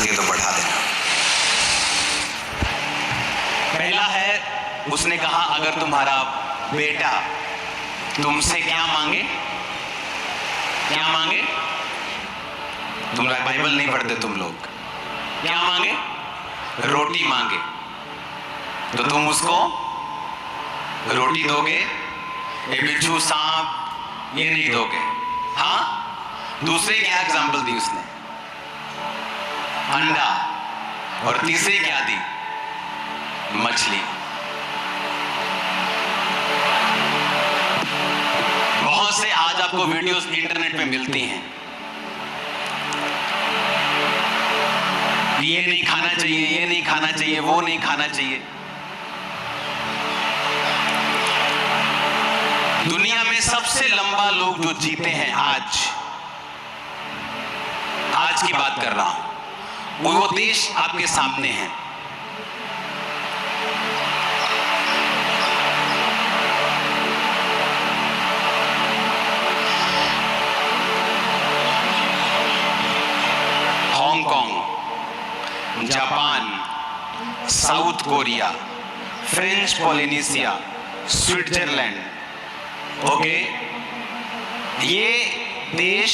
ये तो बढ़ा देना। पहला है, उसने कहा अगर तुम्हारा बेटा तुमसे क्या मांगे, क्या मांगे? तुम लोग बाइबल नहीं पढ़ते तुम लोग। क्या मांगे? रोटी मांगे तो तुम उसको रोटी दोगे? ये बिच्छू सांप ये नहीं दोगे। हाँ, दूसरे क्या एग्जाम्पल दी उसने? अंडा। और तीसरी क्या दी? मछली। बहुत से आज आपको वीडियोस इंटरनेट पे मिलती हैं, ये नहीं खाना चाहिए, ये नहीं खाना चाहिए, वो नहीं खाना चाहिए। दुनिया में सबसे लंबा लोग जो जीते हैं आज की बात कर रहा हूं, वो देश आपके सामने है। Hong Kong, Japan, south Korea, French Polynesia, Switzerland, okay, ये देश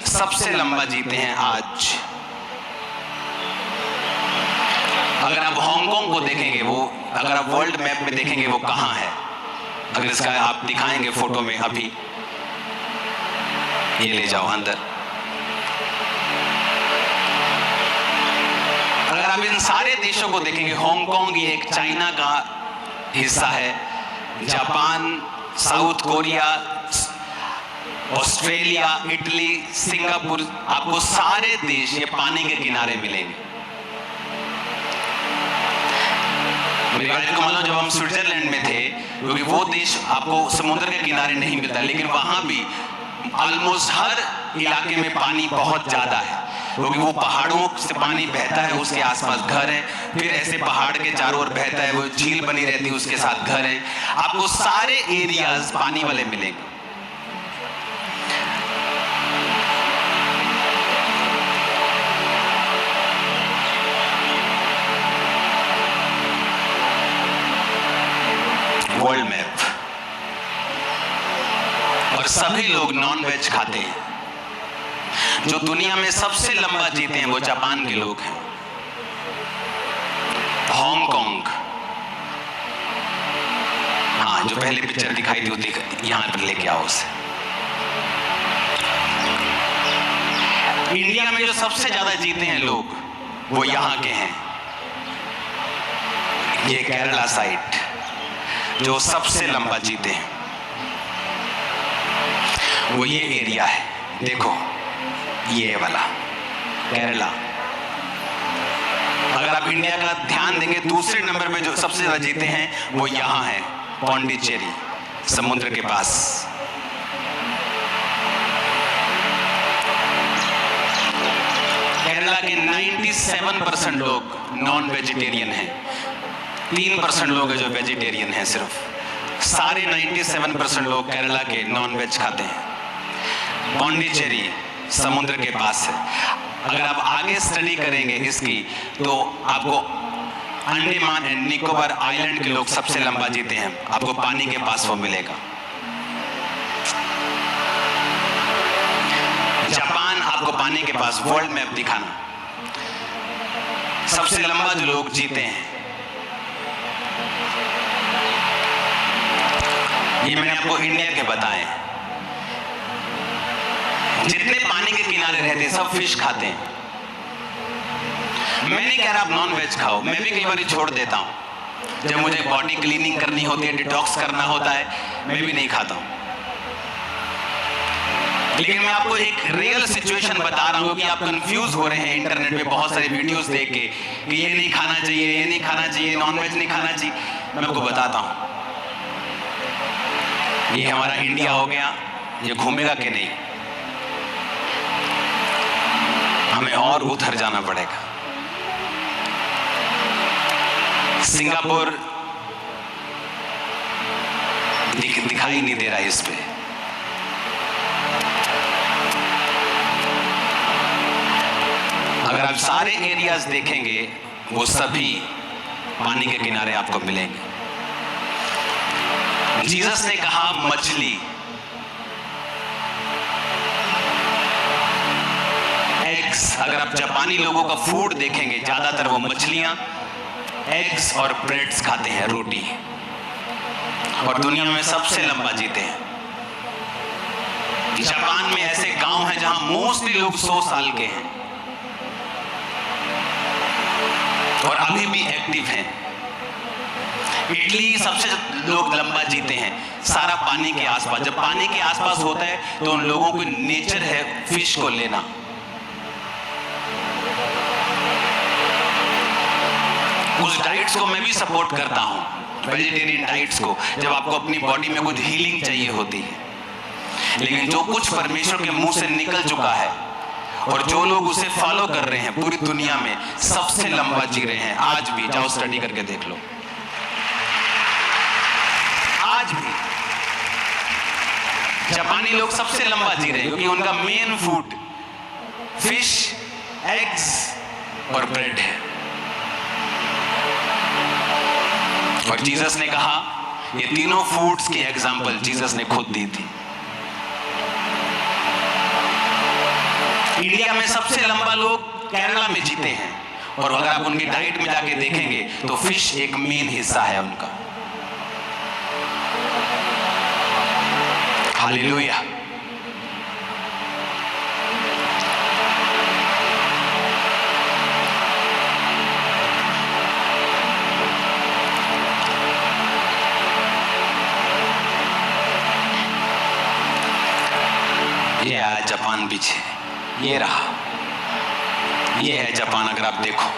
सबसे लंबा जीते हैं आज। अगर आप हांगकांग को देखेंगे, वो अगर आप वर्ल्ड मैप में देखेंगे वो कहां है, अगर इसका आप दिखाएंगे फोटो में अभी, ये ले जाओ अंदर। अगर आप इन सारे देशों को देखेंगे, हांगकांग ये एक चाइना का हिस्सा है, Japan, south Korea, Australia, Italy, Singapore, आपको सारे देश ये पानी के किनारे मिलेंगे। मेरी बात को मान लो, जब हम स्विट्जरलैंड में थे, क्योंकि वो देश आपको समुद्र के किनारे नहीं मिलता, लेकिन वहां भी ऑलमोस्ट हर इलाके में पानी बहुत ज्यादा है, क्योंकि वो पहाड़ों से पानी बहता है, उसके आसपास घर है, फिर ऐसे पहाड़ के चारों ओर बहता है, वो झील बनी रहती है, उसके साथ घर है। आपको सारे एरियाज पानी वाले मिलेंगे। World map. और सभी लोग नॉन वेज खाते हैं। जो दुनिया में सबसे लंबा जीते हैं वो जापान के लोग हैं। हांगकांग, हाँ, जो पहले पिक्चर दिखाई थी वो यहां पर लेके आओ उसे। इंडिया में जो सबसे ज्यादा जीते हैं लोग वो यहां के हैं। ये केरला साइड जो सबसे लंबा जीते हैं, वो ये एरिया है, देखो ये वाला केरला। अगर आप इंडिया का ध्यान देंगे, दूसरे नंबर पे जो सबसे ज्यादा जीते हैं वो यहां है, पौंडीचेरी, समुद्र के पास। केरला के 97% लोग नॉन वेजिटेरियन हैं, 3% लोग हैं जो वेजिटेरियन हैं सिर्फ। सारे 97% लोग केरला के नॉन वेज खाते हैं। पौंडीचेरी समुद्र के पास है। अगर आप आगे स्टडी करेंगे इसकी, तो आपको अंडमान एंड निकोबार आइलैंड के लोग सबसे लंबा जीते हैं, आपको पानी के पास वो मिलेगा। जापान आपको पानी के पास, वर्ल्ड मैप दिखाना, सबसे लंबा जो लोग जीते हैं, ये मैंने आपको इंडिया के बताए। जितने पानी के किनारे रहते हैं सब फिश खाते हैं। मैं नहीं कह रहा आप नॉन वेज खाओ, मैं भी कई बार छोड़ देता हूं। जब मुझे बॉडी क्लीनिंग करनी होती है, डिटॉक्स करना होता है, मैं भी नहीं खाता हूं। लेकिन मैं आपको एक रियल सिचुएशन बता रहा हूं कि आप कंफ्यूज हो रहे हैं इंटरनेट पे बहुत सारे वीडियोस देख के कि ये नहीं खाना चाहिए, ये नहीं खाना चाहिए, नॉन वेज नहीं खाना चाहिए। मैं आपको बताता हूं, ये हमारा इंडिया हो गया, ये घूमेगा कि नहीं? हमें और उधर जाना पड़ेगा। सिंगापुर दिखाई नहीं दे रहा है इस पे। अगर आप सारे एरियाज देखेंगे वो सभी पानी के किनारे आपको मिलेंगे। जीसस ने कहा मछली, एग्स, अगर आप जापानी लोगों का फूड देखेंगे ज्यादातर वो मछलियां, एग्स और ब्रेड्स खाते हैं, रोटी, और दुनिया में सबसे लंबा जीते हैं। जापान में ऐसे गांव हैं जहां मोस्टली लोग 100 साल के हैं और अभी भी एक्टिव हैं। इटली सबसे लोग लंबा जीते हैं, सारा पानी के आसपास। जब पानी के आसपास होता है तो उन लोगों को नेचर है फिश को लेना। उस डाइट्स को मैं भी सपोर्ट करता हूं, वेजिटेरियन डाइट्स को, जब आपको अपनी बॉडी में कुछ हीलिंग चाहिए होती है। लेकिन जो कुछ परमेश्वर के मुंह से निकल चुका है और जो लोग उसे फॉलो कर रहे हैं पूरी दुनिया में सबसे लंबा जी रहे हैं। आज भी जाओ स्टडी करके देख लो, आज भी जापानी लोग सबसे लंबा जी रहे हैं क्योंकि उनका मेन फूड फिश, एग्स और ब्रेड है। और जीसस ने कहा, ये तीनों फूड्स की एग्जाम्पल जीसस ने खुद दी थी। इंडिया में सबसे लंबा लोग केरला में जीते हैं और अगर आप उनकी डाइट में जाके देखेंगे तो फिश एक मेन हिस्सा है उनका। हालेलुया। ये आया जापान पीछे, ये रहा, ये है जापान। अगर आप देखो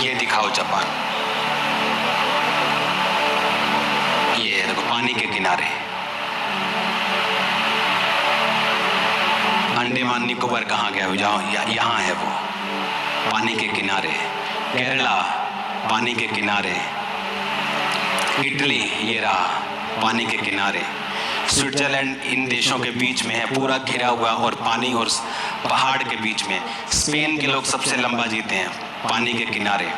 ये दिखाओ जापान, पानी के किनारे। अंडमान निकोबार कहाँ गया? यहाँ है वो, पानी के किनारे। केरला पानी के किनारे, इटली ये रहा पानी के किनारे, स्विट्जरलैंड इन देशों के बीच में है, पूरा घिरा हुआ और पानी और पहाड़ के बीच में। स्पेन के लोग सबसे लंबा जीते हैं पानी के किनारे।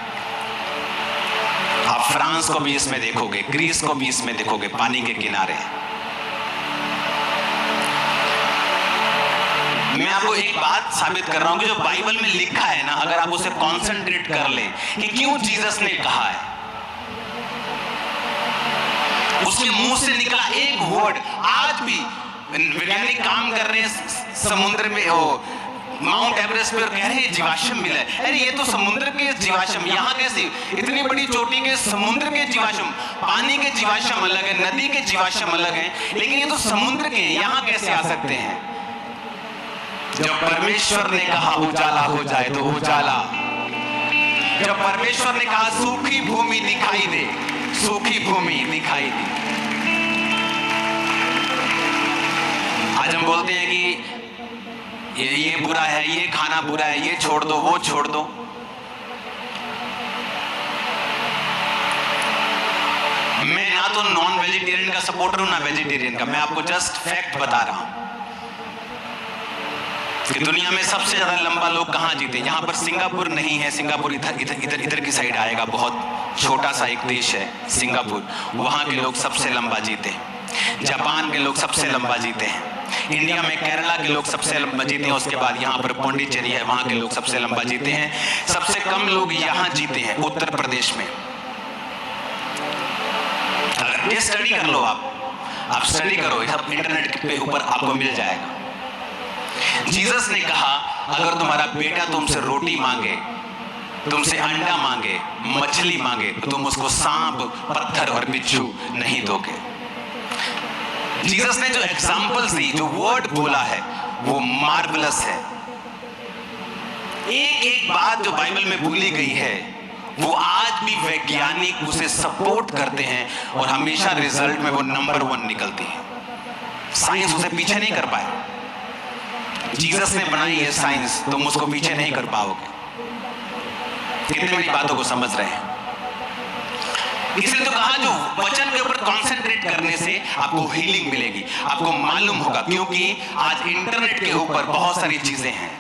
आप फ्रांस को भी इसमें देखोगे, ग्रीस को भी इसमें देखोगे, पानी के किनारे। मैं आपको एक बात साबित कर रहा हूं कि जो बाइबल में लिखा है ना, अगर आप उसे कॉन्सेंट्रेट कर ले कि क्यों जीसस ने कहा है, उसके मुंह से निकला एक वर्ड। आज भी वैज्ञानिक काम कर रहे हैं समुद्र में, माउंट एवरेस्ट पे, कह रहे हैं जीवाश्म मिला है। अरे ये तो समुद्र के जीवाश्म, यहाँ कैसे? इतनी बड़ी चोटी के समुद्र के जीवाश्म, पानी के जीवाश्म अलग है, नदी के जीवाश्म अलग हैं, लेकिन ये तो समुद्र के, यहाँ कैसे आ सकते हैं? जब परमेश्वर ने कहा उजाला हो जाए तो उजाला, जब परमेश्वर ने कहा सूखी भूमि दिखाई दे, सूखी भूमि दिखाई दी। आज हम बोलते हैं कि ये बुरा है, ये खाना बुरा है, ये छोड़ दो, वो छोड़ दो। मैं ना तो नॉन वेजिटेरियन का सपोर्टर हूं ना वेजिटेरियन का, मैं आपको जस्ट फैक्ट बता रहा हूं कि दुनिया में सबसे ज्यादा लंबा लोग कहां जीते। यहां पर सिंगापुर नहीं है, सिंगापुर इधर की साइड आएगा, बहुत छोटा सा एक देश है सिंगापुर, वहां के लोग सबसे लंबा जीते हैं। जापान के लोग सबसे लंबा जीते हैं। इंडिया में केरला के लोग सबसे लंबा जीते हैं, उसके बाद यहाँ पर पौंडीचेरी है, वहाँ के लोग सबसे लंबा जीते हैं। सबसे कम लोग यहाँ जीते हैं उत्तर प्रदेश में। अगर ये स्टडी कर लो, आप स्टडी करो, सब इंटरनेट पे ऊपर आपको मिल जाएगा। जीसस ने कहा अगर तुम्हारा बेटा तुमसे रोटी मांगे, तुमसे अंडा मांगे, मछली मांगे, तो तुम उसको सांप, पत्थर और बिच्छू नहीं दोगे। जीसस ने जो एग्जाम्पल्स दी, जो वर्ड बोला है, वो मार्वलस है। एक एक बात जो बाइबल में बोली गई है वो आज भी वैज्ञानिक उसे सपोर्ट करते हैं और हमेशा रिजल्ट में वो नंबर 1 निकलती है। साइंस उसे पीछे नहीं कर पाए। जीसस ने बनाई है साइंस, तुम उसको पीछे नहीं कर पाओगे। कितने मेरी बातों को समझ रहे हैं? इसलिए तो कहा जो वचन के ऊपर कंसंट्रेट करने से आपको हीलिंग मिलेगी, आपको मालूम होगा, क्योंकि आज इंटरनेट के ऊपर बहुत सारी चीजें हैं,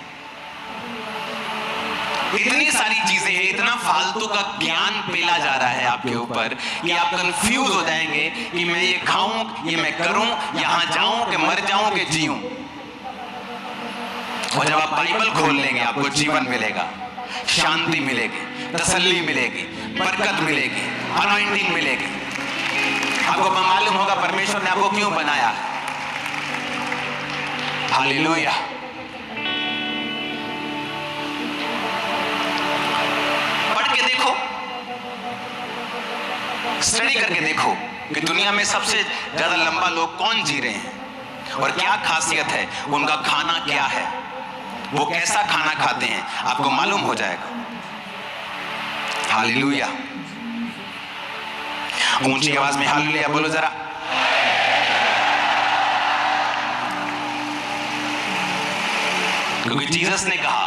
इतनी सारी चीजें हैं, इतना फालतू का ज्ञान पेला जा रहा है आपके ऊपर कि आप कंफ्यूज हो जाएंगे कि मैं ये खाऊं, ये मैं करूं, यहां जाऊं कि मर जाऊं कि जीऊं। और जब आप बाइबल खोल लेंगे आपको जीवन मिलेगा, शांति मिलेगी, तसल्ली मिलेगी, बरकत मिलेगी, अनॉइंटिंग मिलेगी। आपको मालूम होगा परमेश्वर ने आपको क्यों बनाया। हालेलुया। पढ़ के देखो, स्टडी करके देखो कि दुनिया में सबसे ज्यादा लंबा लोग कौन जी रहे हैं और क्या खासियत है, उनका खाना क्या है, वो कैसा खाना खाते हैं, आपको मालूम हो जाएगा। हालेलुया। ऊंची आवाज में हालेलुया बोलो जरा। क्योंकि जीसस ने कहा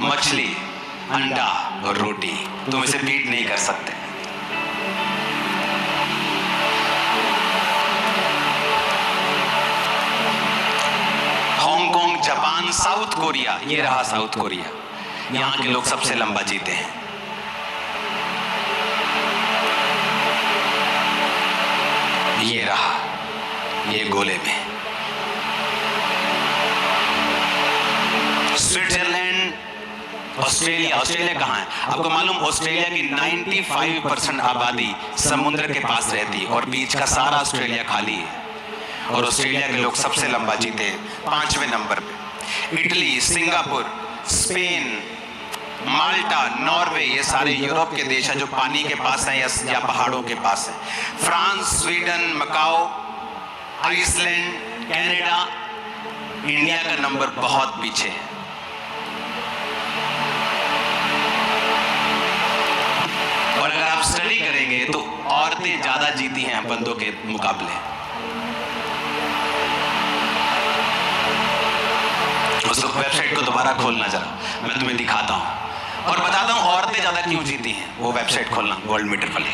मछली, अंडा और रोटी तुम इसे बीट नहीं कर सकते। हांगकांग, जापान, साउथ कोरिया, ये रहा साउथ कोरिया, यहां के लोग सबसे लंबा जीते हैं। ये रहा, ये गोले में स्विट्जरलैंड, ऑस्ट्रेलिया। ऑस्ट्रेलिया कहाँ है आपको मालूम? ऑस्ट्रेलिया की 95% आबादी समुद्र के पास रहती है और बीच का सारा ऑस्ट्रेलिया खाली है। और ऑस्ट्रेलिया के लोग सबसे लंबा जीते हैं 5वें नंबर पे। इटली, सिंगापुर, स्पेन, माल्टा, नॉर्वे, ये सारे यूरोप के देश हैं जो पानी के पास हैं या पहाड़ों के पास हैं। France, Sweden, Macau, Iceland, Canada, India का नंबर बहुत पीछे है। और अगर आप स्टडी करेंगे तो औरतें ज्यादा जीती हैं बंदों के मुकाबले। उस वेबसाइट को दोबारा खोलना जरा, मैं तुम्हें दिखाता हूं और बताता हूं औरतें ज्यादा क्यों जीती हैं। वो वेबसाइट खोलना, वर्ल्ड मीटर वाली।